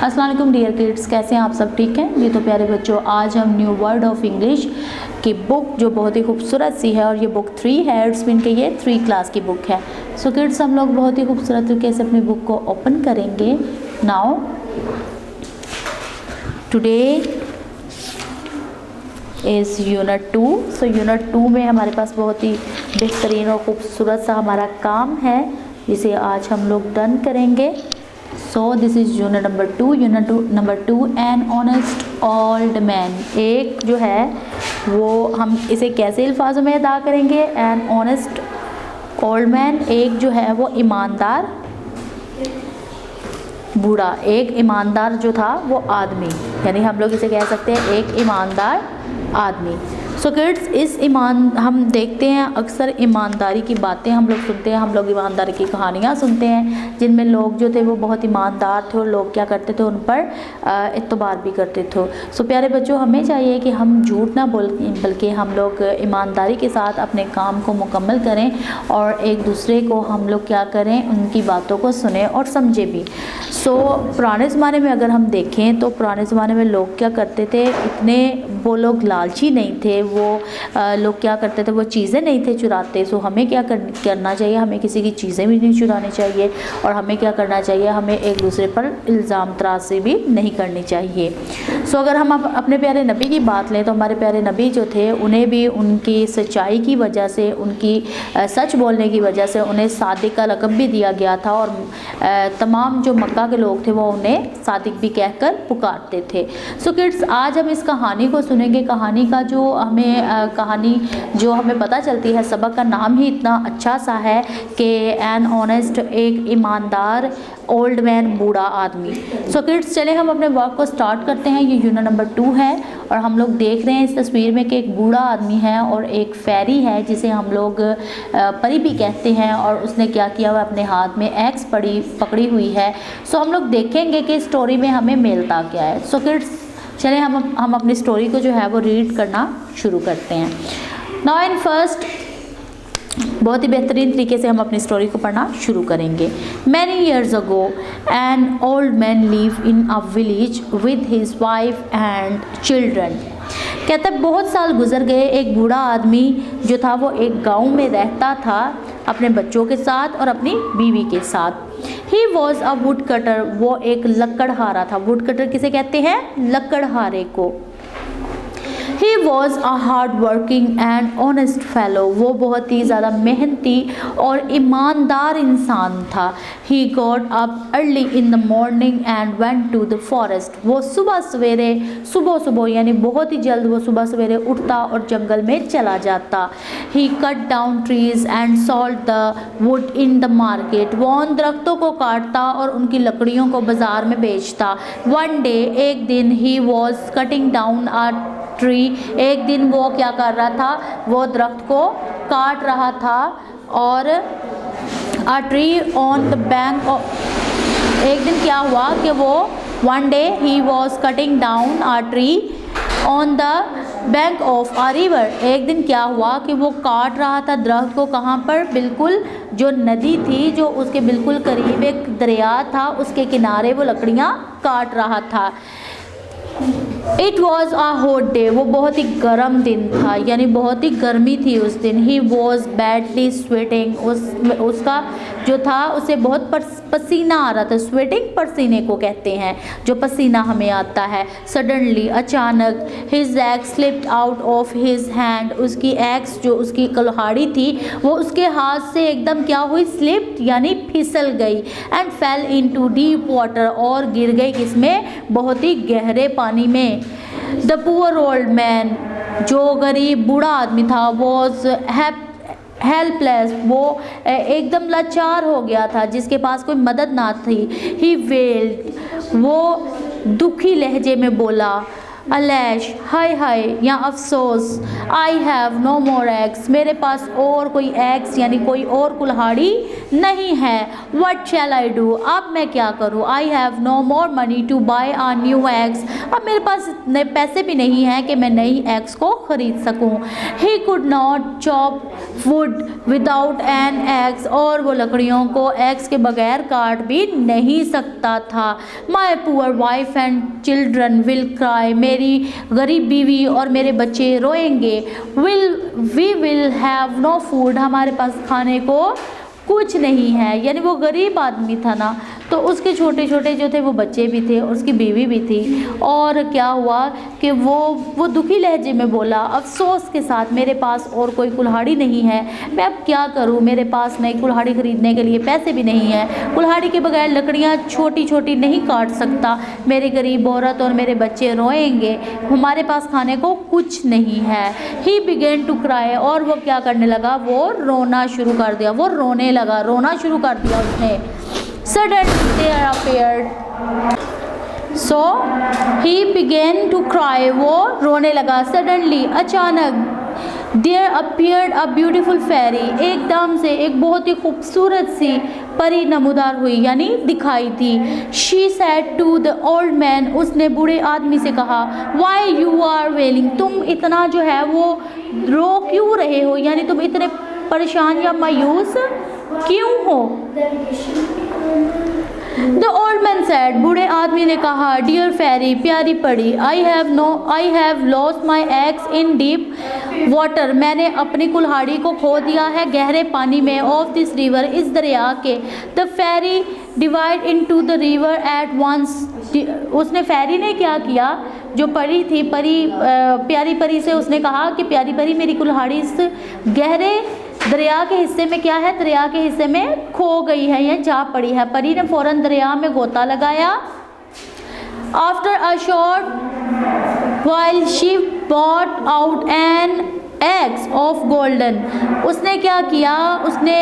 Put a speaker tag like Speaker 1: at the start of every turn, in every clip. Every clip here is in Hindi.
Speaker 1: अस्सलाम वालेकुम डियर किड्स, कैसे हैं आप सब? ठीक हैं ये तो प्यारे बच्चों। आज हम न्यू वर्ड ऑफ इंग्लिश की बुक जो बहुत ही खूबसूरत सी है और ये बुक 3 है, इट्स मीन कि ये 3 क्लास की बुक है। सो किड्स हम लोग बहुत ही खूबसूरत तरीके से अपनी बुक को ओपन करेंगे। Now today is unit 2। So unit 2 में हमारे पास बहुत ही बेहतरीन और खूबसूरत सा हमारा काम है जिसे आज हम लोग डन करेंगे। So this is unit number 2। Unit number 2 an honest old man. एक जो है वो हम इसे कैसे अल्फाजों में अदा करेंगे? एन ऑनेस्ट ओल्ड मैन, एक जो है वो ईमानदार बूढ़ा, एक ईमानदार जो था वो आदमी, यानी हम लोग इसे कह सकते हैं एक ईमानदार आदमी। सो किड्स हम देखते हैं अक्सर ईमानदारी की बातें हम लोग सुनते हैं, हम लोग ईमानदारी की कहानियाँ सुनते हैं जिनमें लोग जो थे वो बहुत ईमानदार थे और लोग क्या करते थे, उन पर एतबार भी करते थे। सो प्यारे बच्चों, हमें चाहिए कि हम झूठ ना बोल बल्कि हम लोग ईमानदारी के साथ अपने काम को मुकम्मल करें और एक दूसरे को हम लोग क्या करें, उनकी बातों को सुने और समझे भी। सो पुराने ज़माने में अगर हम देखें तो पुराने ज़माने में लोग क्या करते थे, इतने वो लोग लालची नहीं थे, वो लोग क्या करते थे, वो चीज़ें नहीं थे चुराते। सो हमें क्या करना चाहिए, हमें किसी की चीज़ें भी नहीं चुरानी चाहिए और हमें क्या करना चाहिए, हमें एक दूसरे पर इल्ज़ाम तराशी भी नहीं करनी चाहिए। सो अगर हम अपने प्यारे नबी की बात लें तो हमारे प्यारे नबी जो थे उन्हें भी उनकी सच्चाई की वजह से, उनकी सच बोलने की वजह से उन्हें सादिक का लक़ब भी दिया गया था और तमाम जो मक्का के लोग थे वो उन्हें सादिक भी कहकर पुकारते थे। सो किड्स, आज हम इस कहानी को सुनेंगे। कहानी का जो हमें पता चलती है, सबक का नाम ही इतना अच्छा सा है कि एन ऑनेस्ट, एक ईमानदार ओल्ड मैन, बूढ़ा आदमी। सो किड्स, चले हम अपने वर्क को स्टार्ट करते हैं। ये यूनिट नंबर 2 है और हम लोग देख रहे हैं इस तस्वीर में कि एक बूढ़ा आदमी है और एक फेरी है जिसे हम लोग परी भी कहते हैं और उसने क्या किया, वह अपने हाथ में एक्स पकड़ी हुई है। सो हम लोग देखेंगे कि स्टोरी में हमें मिलता क्या है। सो किड्स, चले हम अपनी स्टोरी को जो है वो रीड करना शुरू करते हैं। नाउ इन फर्स्ट, बहुत ही बेहतरीन तरीके से हम अपनी स्टोरी को पढ़ना शुरू करेंगे। Many years ago an old man live in a village with his wife and children. कहता है बहुत साल गुजर गए, एक बूढ़ा आदमी जो था वो एक गांव में रहता था अपने बच्चों के साथ और अपनी बीवी के साथ। He was a would cutter, वो एक लकड़हारा था। वुड कटर किसे कहते हैं? लकड़हारे को। He was a hard working and honest fellow, वो बहुत ही ज़्यादा मेहनती और ईमानदार इंसान था। He got up early in the morning and went to the forest, वो सुबह यानी बहुत ही जल्द वो सुबह सवेरे उठता और जंगल में चला जाता। He cut down trees and sold the wood in the market, वो उन दरख्तों को काटता और उनकी लकड़ियों को बाज़ार में बेचता। One day, एक दिन, he was cutting down a tree, एक दिन वो क्या कर रहा था, वो दरख्त को काट रहा था और a tree on the bank of, एक दिन क्या हुआ कि वो one day he was cutting down a tree on the bank of a river, एक दिन क्या हुआ कि वो काट रहा था दरख्त को, कहाँ पर? बिल्कुल जो नदी थी, जो उसके बिल्कुल करीब एक दरिया था, उसके किनारे वो लकड़ियाँ काट रहा था। It was a hot day, वो बहुत ही गर्म दिन था, यानी बहुत ही गर्मी थी उस दिन। ही वॉज बैडली स्वेटिंग, उसका जो था उसे बहुत पसीना आ रहा था। स्वेटिंग पसीने को कहते हैं, जो पसीना हमें आता है। सडनली, अचानक, his ex slipped out of his hand, उसकी एक्स जो उसकी कुल्हाड़ी थी वो उसके हाथ से एकदम क्या हुई? स्लिप्ड यानी फिसल गई। And fail into deep water, और गिर गई किसमें? बहुत ही गहरे पानी में। द पुअर ओल्ड मैन, जो गरीब बूढ़ा आदमी था, वॉज हेल्पलेस, वो एकदम लाचार हो गया था, जिसके पास कोई मदद ना थी। ही वेल्ड, वो दुखी लहजे में बोला, अलैश, हाय हाय या अफसोस, I have no more eggs, मेरे पास और कोई एग्स यानी कोई और कुल्हाड़ी नहीं है। वट शैल आई डू, अब मैं क्या करूँ। I have no more money to buy a new eggs, अब मेरे पास इतने पैसे भी नहीं हैं कि मैं नई एग्स को ख़रीद सकूँ। He could not chop wood without an eggs, और वो लकड़ियों को एग्स के बगैर काट भी नहीं सकता था। My poor wife and children will cry, मेरी गरीब बीवी और मेरे बच्चे रोएंगे। We will have no food, हमारे पास खाने को कुछ नहीं है। यानी वो गरीब आदमी था ना, तो उसके छोटे छोटे जो थे वो बच्चे भी थे और उसकी बीवी भी थी। और क्या हुआ कि वो दुखी लहजे में बोला अफसोस के साथ, मेरे पास और कोई कुल्हाड़ी नहीं है, मैं अब क्या करूं, मेरे पास नई कुल्हाड़ी ख़रीदने के लिए पैसे भी नहीं हैं, कुल्हाड़ी के बगैर लकड़ियां छोटी छोटी नहीं काट सकता, मेरी गरीब औरत और मेरे बच्चे रोएंगे, हमारे पास खाने को कुछ नहीं है। ही बिगेन टू क्राई, और वो क्या करने लगा, वो रोना शुरू कर दिया, वो रोने लगा, रोना शुरू कर दिया उसने। Suddenly there appeared, so he began to cry, वो रोने लगा। Suddenly अचानक there appeared a beautiful fairy, एकदम से एक बहुत ही खूबसूरत सी परी नमूदार हुई यानी दिखाई थी। She said to the old man, उसने बूढ़े आदमी से कहा why you are wailing, तुम इतना जो है वो रो क्यों रहे हो, यानी तुम इतने परेशान या मायूस क्यों हो। The old man said, बूढ़े आदमी ने कहा dear fairy, प्यारी परी, I have lost my eggs in deep water, मैंने अपनी कुल्हाड़ी को खो दिया है गहरे पानी में, of this river, इस दरिया के। The fairy divide into the river at once, उसने फैरी ने क्या किया, जो परी थी, प्यारी परी से उसने कहा कि प्यारी परी मेरी कुल्हाड़ी इस गहरे दरिया के हिस्से में क्या है, दरिया के हिस्से में खो गई है या जा पड़ी है। परी ने फौरन दरिया में गोता लगाया। After a short while she bought out an eggs of golden, उसने क्या किया, उसने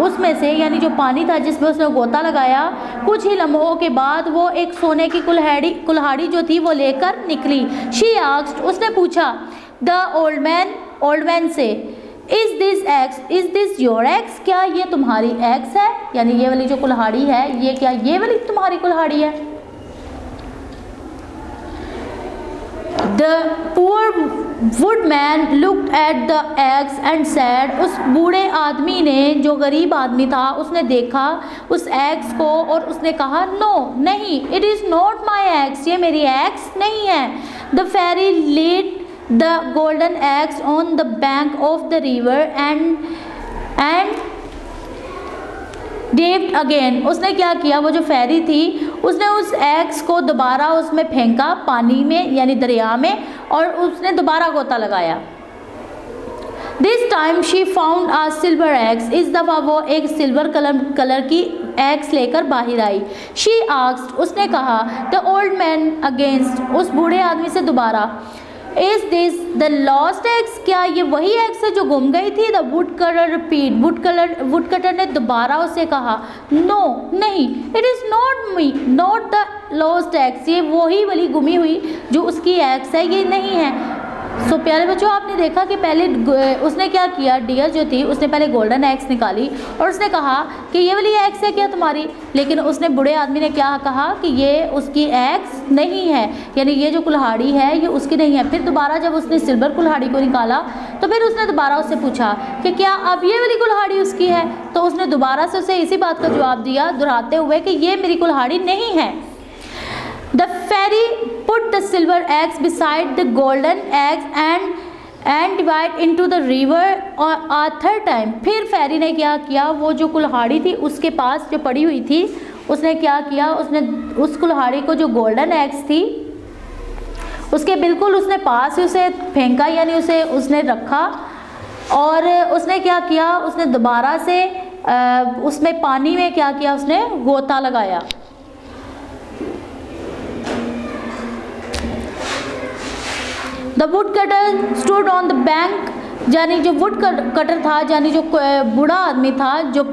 Speaker 1: उसमें से यानी जो पानी था जिसमें उसने गोता लगाया, कुछ ही लम्हों के बाद वो एक सोने की कुल्हाड़ी जो थी वो लेकर निकली। शी आस्क्ड, उसने पूछा द ओल्ड मैन से इज दिस योर एग्स, क्या ये तुम्हारी एग्स है, यानी ये वाली जो कुल्हाड़ी है ये क्या ये वाली तुम्हारी कुल्हाड़ी है। The poor woodman looked at the eggs and sad, उस बूढ़े आदमी ने, जो गरीब आदमी था, उसने देखा उस एग्स को और उसने कहा नो नहीं, it is not my eggs, ये मेरी एग्स नहीं है। The fairy laid the golden eggs on the bank of the river and dipped again, उसने क्या किया, वो जो फेरी थी उसने उस एग्स को दोबारा उसमें फेंका पानी में यानी दरिया में, और उसने दोबारा गोता लगाया। This time she found a silver eggs, इस दफ़ा वो एक सिल्वर कलर की एग्स लेकर बाहर आई। शी आस्क्ड, उसने कहा द ओल्ड मैन अगेंस्ट, उस बूढ़े आदमी से दोबारा, is this the lost eggs, क्या ये वही एग्स है जो गुम गई थी। The wood cutter repeat, would cutter ने दोबारा उसे कहा नो नहीं, it is not me, not the lost eggs, ये वही वाली गुमी हुई जो उसकी एग्स है, ये नहीं है। सो प्यारे बच्चों, आपने देखा कि पहले उसने क्या किया, डियर जो थी उसने पहले गोल्डन एग्स निकाली और उसने कहा कि ये वाली एग्स है क्या तुम्हारी, लेकिन उसने बूढ़े आदमी ने क्या कहा कि ये उसकी एग्स नहीं है, यानी ये जो कुल्हाड़ी है ये उसकी नहीं है। फिर दोबारा जब उसने सिल्वर कुल्हाड़ी को निकाला तो फिर उसने दोबारा उससे पूछा कि क्या अब ये वाली कुल्हाड़ी उसकी है, तो उसने दोबारा से उसे इसी बात का जवाब दिया दोहराते हुए कि ये मेरी कुल्हाड़ी नहीं है। The fairy put the silver eggs beside the golden eggs and divide into the river a third time. फिर फेरी ने क्या किया, वो जो कुल्हाड़ी थी उसके पास जो पड़ी हुई थी उसने क्या किया, उसने उस कुल्हाड़ी को जो गोल्डन एग्स थी उसके बिल्कुल उसने पास ही उसे फेंका, यानी उसने रखा और उसने क्या किया, उसने दोबारा से उसमें पानी में क्या किया, उसने गोता लगाया। The wood cutter stood on the bank, यानी जो वुड कटर था, यानी जो बूढ़ा आदमी था जो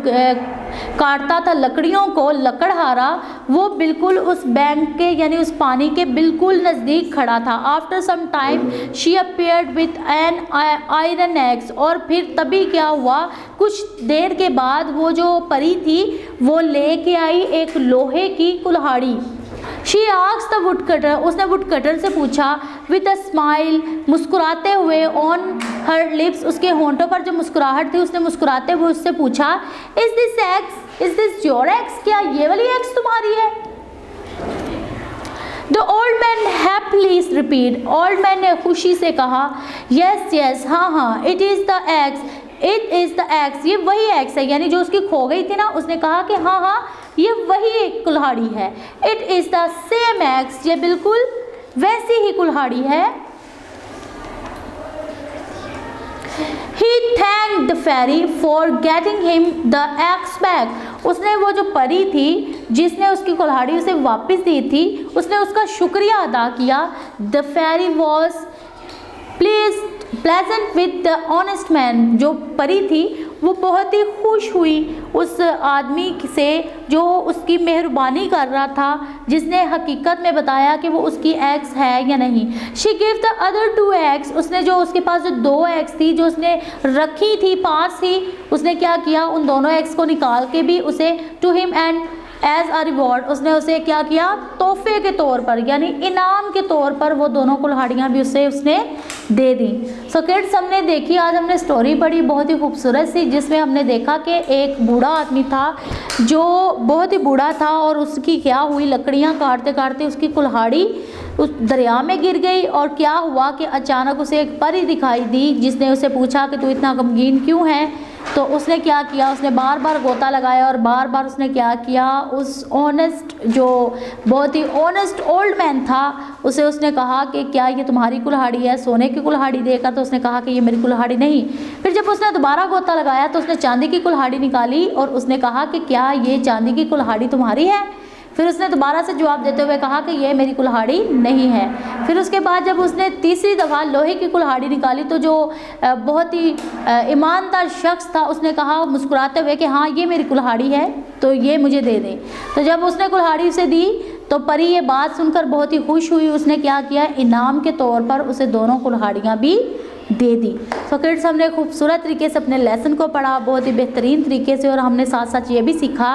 Speaker 1: काटता था लकड़ियों को, लकड़हारा वो बिल्कुल उस बैंक के यानी उस पानी के बिल्कुल नज़दीक खड़ा था। After some time she appeared with an iron axe, और फिर तभी क्या हुआ, कुछ देर के बाद वो जो परी थी वो लेके आई एक लोहे की कुल्हाड़ी। शी आस्क्ड द वुडकटर, उसने वुडकटर से पूछा, विद अ स्माइल, मुस्कुराते हुए, ऑन हर लिप्स, उसके होंठों पर जो मुस्कुराहट थी उसने मुस्कुराते हुए उससे पूछा, is this x, is this your x, क्या ये वाली एक्स तुम्हारी है? The old man happily repeat, old man ने खुशी से कहा, यस यस, हाँ हाँ, it is the x, it is the x, ये वही एक्स है, यानी जो उसकी खो गई थी ना, उसने कहा कि हाँ हाँ ये वही एक कुल्हाड़ी है। It is the same x, ये बिल्कुल वैसी ही कुल्हाड़ी है। He thanked the fairy for getting him the axe back. उसने वो जो परी थी जिसने उसकी कुल्हाड़ी उसे वापस दी थी, उसने उसका शुक्रिया अदा किया। The fairy was pleasant with the honest man. जो परी थी वो बहुत ही खुश हुई उस आदमी से जो उसकी मेहरबानी कर रहा था, जिसने हकीकत में बताया कि वो उसकी एक्स है या नहीं। She give the other 2 eggs, उसने जो उसके पास जो 2 eggs थी जो उसने रखी थी पास ही, उसने क्या किया, उन दोनों eggs को निकाल के भी उसे to him and as a reward, उसने उसे क्या किया, तोहफे के तौर पर यानी इनाम के तौर पर वो दोनों कुल्हाड़ियाँ भी उसने दे दी। सो किड्स, हमने देखी, आज हमने स्टोरी पढ़ी बहुत ही खूबसूरत सी, जिसमें हमने देखा कि एक बूढ़ा आदमी था जो बहुत ही बूढ़ा था और उसकी क्या हुई, लकड़ियाँ काटते काटते उसकी कुल्हाड़ी उस दरिया में गिर गई। और क्या हुआ कि अचानक उसे एक परी दिखाई दी जिसने उसे पूछा कि तू इतना गमगीन क्यों है। तो उसने क्या किया, उसने बार बार गोता लगाया और बार बार उसने क्या किया, उस ऑनेस्ट जो बहुत ही ऑनेस्ट ओल्ड मैन था उसे उसने कहा कि क्या ये तुम्हारी कुल्हाड़ी है, सोने की कुल्हाड़ी देकर। तो उसने कहा कि ये मेरी कुल्हाड़ी नहीं। फिर जब उसने दोबारा गोता लगाया तो उसने चांदी की कुल्हाड़ी निकाली और उसने कहा कि क्या ये चांदी की कुल्हाड़ी तुम्हारी है। फिर उसने दोबारा से जवाब देते हुए कहा कि ये मेरी कुल्हाड़ी नहीं है। फिर उसके बाद जब उसने तीसरी दफ़ा लोहे की कुल्हाड़ी निकाली तो जो बहुत ही ईमानदार शख्स था उसने कहा मुस्कुराते हुए कि हाँ ये मेरी कुल्हाड़ी है, तो ये मुझे दे दें। तो जब उसने कुल्हाड़ी उसे दी तो परी ये बात सुनकर बहुत ही खुश हुई। उसने क्या किया, इनाम के तौर पर उसे दोनों कुल्हाड़ियाँ भी दे दी। तो किड्स, हमने खूबसूरत तरीके से अपने लेसन को पढ़ा बहुत ही बेहतरीन तरीके से, और हमने साथ साथ ये भी सीखा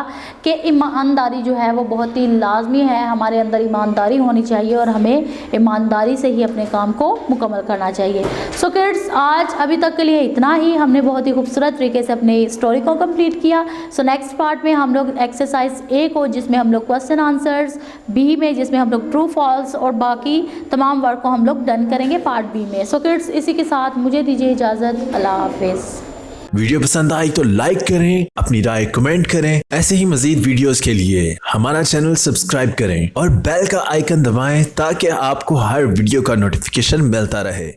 Speaker 1: कि ईमानदारी जो है वो बहुत ही लाजमी है, हमारे अंदर ईमानदारी होनी चाहिए और हमें ईमानदारी से ही अपने काम को मुकम्मल करना चाहिए। सो किड्स, आज अभी तक के लिए इतना ही। हमने बहुत ही खूबसूरत तरीके से अपनी स्टोरी को कंप्लीट किया। सो नेक्स्ट पार्ट में हम लोग एक्सरसाइज ए को, जिसमें हम लोग क्वेश्चन आंसर्स, बी में जिसमें हम लोग ट्रू फॉल्स और बाकी तमाम वर्क को हम लोग डन करेंगे पार्ट बी में। सो किड्स, इसी के साथ मुझे दीजिए इजाजत। अल्लाह हाफिज।
Speaker 2: वीडियो पसंद आई तो लाइक करें, अपनी राय कमेंट करें। ऐसे ही मजीद वीडियोस के लिए हमारा चैनल सब्सक्राइब करें और बेल का आइकन दबाएं ताकि आपको हर वीडियो का नोटिफिकेशन मिलता रहे।